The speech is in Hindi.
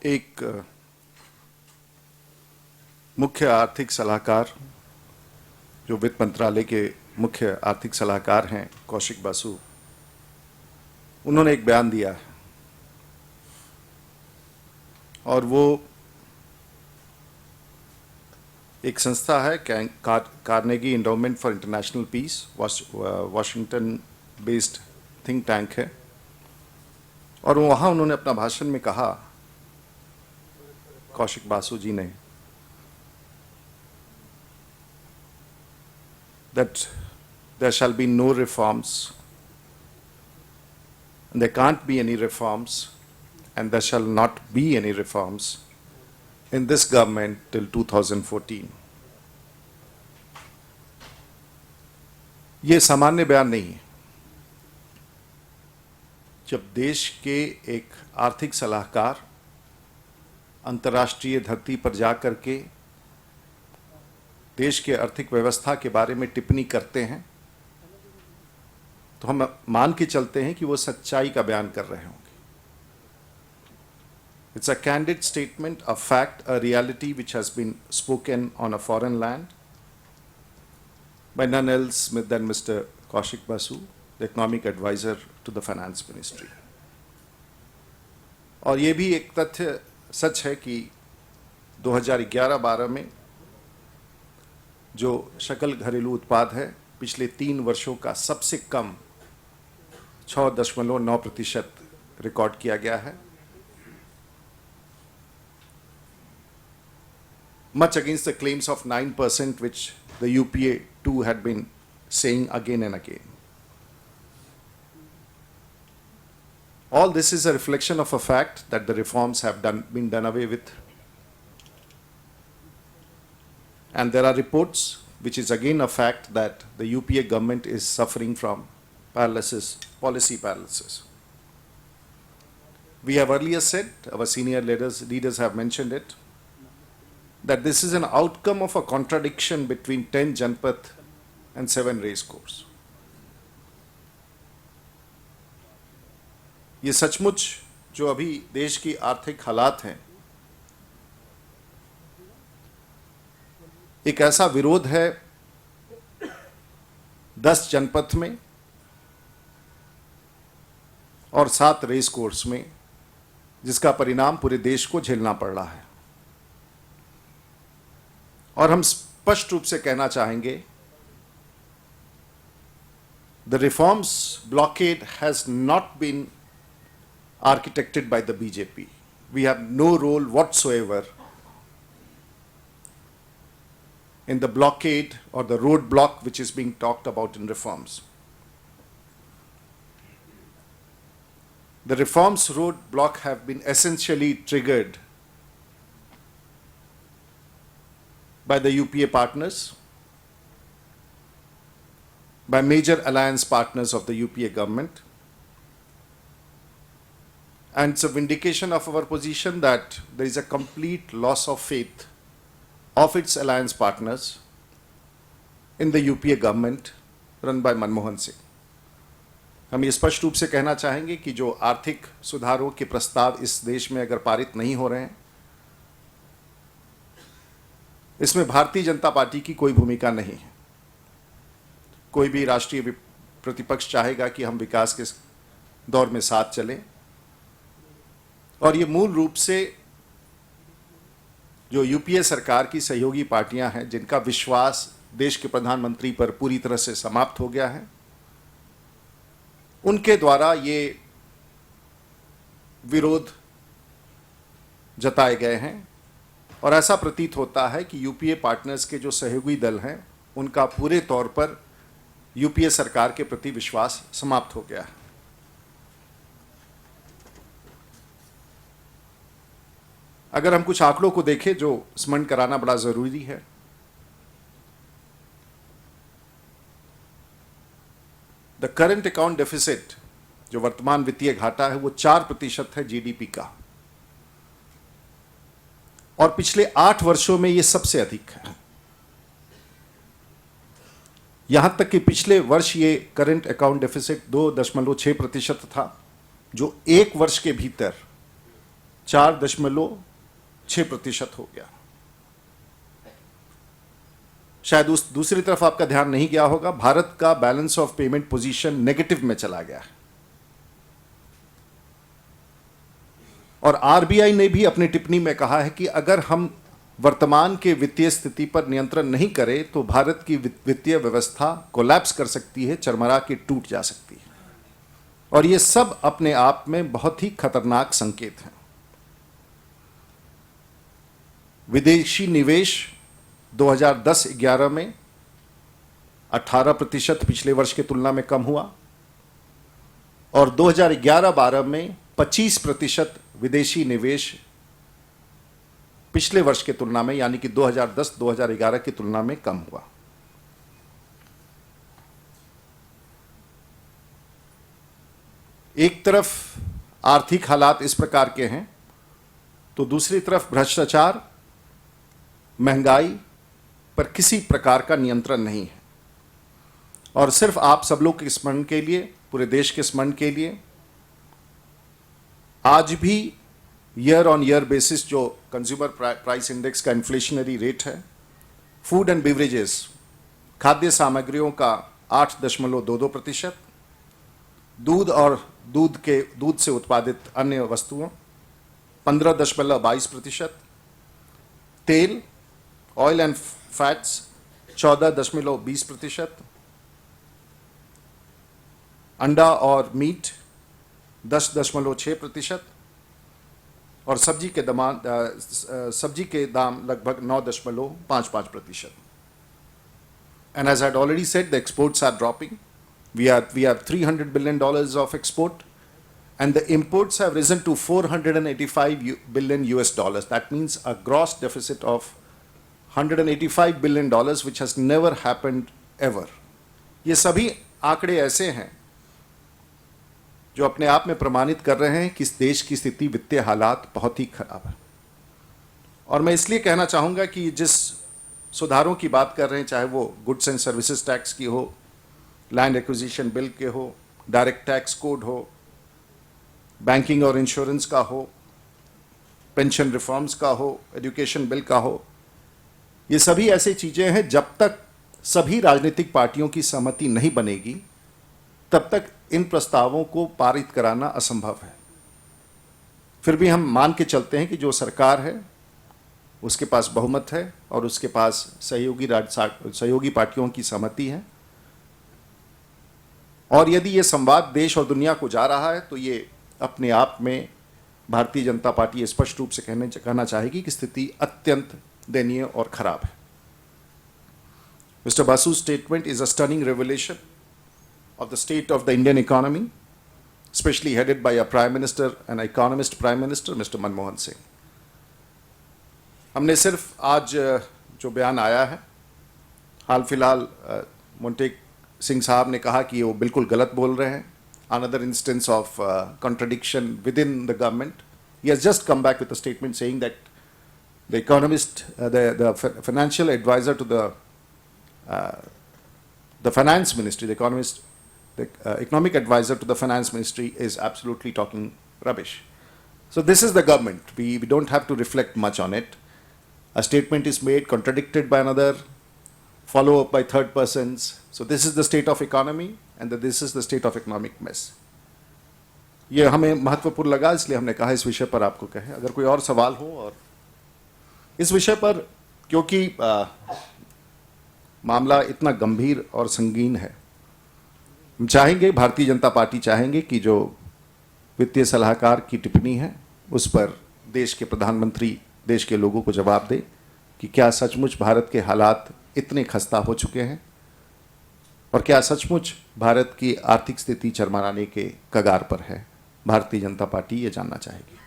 एक मुख्य आर्थिक सलाहकार जो वित्त मंत्रालय के मुख्य आर्थिक सलाहकार हैं कौशिक बासु, उन्होंने एक बयान दिया है और वो एक संस्था है Carnegie Endowment for International Peace, Washington based think tank है। और वहाँ उन्होंने अपना भाषण में कहा, कौशिक बासु जी ने, that there shall be no reforms, and there can't be any reforms, and there shall not be any reforms in this government till 2014. ये सामान्य बयान नहीं है। जब देश के एक आर्थिक सलाहकार अंतर्राष्ट्रीय धरती पर जाकर के देश के आर्थिक व्यवस्था के बारे में टिप्पणी करते हैं, तो हम मान के चलते हैं कि वो सच्चाई का बयान कर रहे होंगे। It's a candid statement, a fact, a reality which has been spoken on a foreign land by none else than Mr. Kaushik Basu, the economic advisor to the finance ministry. और ये भी एक तथ्य सच है कि 2011-12 में जो सकल घरेलू उत्पाद है पिछले 3 वर्षों का सबसे कम 6.9% रिकॉर्ड किया गया है, much against the claims of 9% which the UPA too had been saying again and again. All this is a reflection of a fact that the reforms have been done away with. And there are reports, which is again a fact, that the UPA government is suffering from paralysis, policy paralysis. We have earlier said, our senior leaders have mentioned it, that this is an outcome of a contradiction between 10 Janpath and 7 race course. ये सचमुच जो अभी देश की आर्थिक हालात हैं, एक ऐसा विरोध है 10 जनपथ में और 7 रेस कोर्स में, जिसका परिणाम पूरे देश को झेलना पड़ रहा है। और हम स्पष्ट रूप से कहना चाहेंगे, the reforms blockade has not been architected by the BJP. We have no role whatsoever in the blockade or the roadblock which is being talked about in reforms. The reforms roadblock have been essentially triggered by the UPA partners, by major alliance partners of the UPA government. And it's a vindication of our position that there is a complete loss of faith of its alliance partners in the UPA government run by Manmohan Singh. हम ये स्पष्ट रूप से कहना चाहेंगे कि जो आर्थिक सुधारों के प्रस्ताव इस देश में अगर पारित नहीं हो रहे हैं, इसमें भारतीय जनता पार्टी की कोई भूमिका नहीं है। कोई भी राष्ट्रीय प्रतिपक्ष चाहेगा कि हम विकास के दौर में साथ चलें, और ये मूल रूप से जो यूपीए सरकार की सहयोगी पार्टियां हैं, जिनका विश्वास देश के प्रधानमंत्री पर पूरी तरह से समाप्त हो गया है, उनके द्वारा ये विरोध जताए गए हैं। और ऐसा प्रतीत होता है कि यूपीए पार्टनर्स के जो सहयोगी दल हैं, उनका पूरे तौर पर यूपीए सरकार के प्रति विश्वास समाप्त हो गया है। अगर हम कुछ आंकड़ों को देखें जो स्मरण कराना बड़ा जरूरी है, द करंट अकाउंट डेफिसिट, जो वर्तमान वित्तीय घाटा है, वो 4% है जीडीपी का, और पिछले 8 वर्षों में ये सबसे अधिक है। यहां तक कि पिछले वर्ष ये करंट अकाउंट डेफिसिट 2.6% था, जो 1 वर्ष के भीतर 4.6% हो गया। शायद उस दूसरी तरफ आपका ध्यान नहीं गया होगा, भारत का balance of payment position negative में चला गया है। और आरबीआई ने भी अपनी टिप्पणी में कहा है कि अगर हम वर्तमान के वित्तीय स्थिति पर नियंत्रण नहीं करें तो भारत की वित्तीय व्यवस्था कोलैप्स कर सकती है, चरमरा के टूट जा सकती है। और ये सब अपने आप में बहुत ही खतरनाक संकेत हैं। विदेशी निवेश 2010-11 में 18% पिछले वर्ष की तुलना में कम हुआ और 2011-12 में 25% विदेशी निवेश पिछले वर्ष की तुलना में, यानी कि 2010-2011 की तुलना में कम हुआ। एक तरफ आर्थिक हालात इस प्रकार के हैं तो दूसरी तरफ भ्रष्टाचार, महंगाई पर किसी प्रकार का नियंत्रण नहीं है। और सिर्फ आप सब लोग के स्मरण के लिए, पूरे देश के स्मरण के लिए, आज भी ईयर ऑन ईयर बेसिस जो कंज्यूमर प्राइस इंडेक्स का इन्फ्लेशनरी रेट है, फूड एंड बेवरेजेस, खाद्य सामग्रियों का 8.22%, दूध और दूध से उत्पादित अन्य वस्तुओं 15.22%, तेल, ऑयल एंड फैट्स 14.20%, अंडा और मीट 10.6% और सब्जी के दाम लगभग 9.55%. And as I had already said, the exports are dropping. We have $300 billion of export, and the imports have risen to $485 billion US dollars. That means a gross deficit of $185 billion, which has never happened ever. ये सभी आंकड़े ऐसे हैं जो अपने आप में प्रमाणित कर रहे हैं कि इस देश की स्थिति, वित्तीय हालात बहुत ही खराब है। और मैं इसलिए कहना चाहूँगा कि जिस सुधारों की बात कर रहे हैं, चाहे वो गुड्स एंड सर्विसेज टैक्स की हो, लैंड एक्विजिशन बिल के हो, डायरेक्ट टैक्स कोड हो, बैंकिंग और इंश्योरेंस का हो, पेंशन रिफॉर्म्स का हो, एजुकेशन बिल का हो, ये सभी ऐसी चीज़ें हैं जब तक सभी राजनीतिक पार्टियों की सहमति नहीं बनेगी तब तक इन प्रस्तावों को पारित कराना असंभव है। फिर भी हम मान के चलते हैं कि जो सरकार है उसके पास बहुमत है और उसके पास सहयोगी पार्टियों की सहमति है। और यदि ये संवाद देश और दुनिया को जा रहा है तो ये अपने आप में भारतीय जनता पार्टी स्पष्ट रूप से कहना चाहेगी कि स्थिति अत्यंत दयनीय और खराब है। Mr. Basu's statement is a stunning revelation of the state of the Indian economy, especially headed by a Prime Minister, an economist Prime Minister, Mr. Manmohan Singh. हमने सिर्फ आज जो बयान आया है, हाल फिलहाल मोंटेक सिंह साहब ने कहा कि वो बिल्कुल गलत बोल रहे हैं, another instance of contradiction within the government. He has just come back with a statement saying that the economist, the financial advisor to the finance ministry, the economic advisor to the finance ministry is absolutely talking rubbish. So this is the government. We don't have to reflect much on it. A statement is made, contradicted by another, follow up by third persons. So this is the state of economy and this is the state of economic mess. ये हमें महत्वपूर्ण लगा, इसलिए हमने कहा इस विषय पर आपको कहें। अगर कोई और सवाल हो और इस विषय पर, क्योंकि मामला इतना गंभीर और संगीन है, हम चाहेंगे, भारतीय जनता पार्टी चाहेंगे कि जो वित्तीय सलाहकार की टिप्पणी है उस पर देश के प्रधानमंत्री देश के लोगों को जवाब दे कि क्या सचमुच भारत के हालात इतने खस्ता हो चुके हैं और क्या सचमुच भारत की आर्थिक स्थिति चरमराने के कगार पर है। भारतीय जनता पार्टी ये जानना चाहेगी।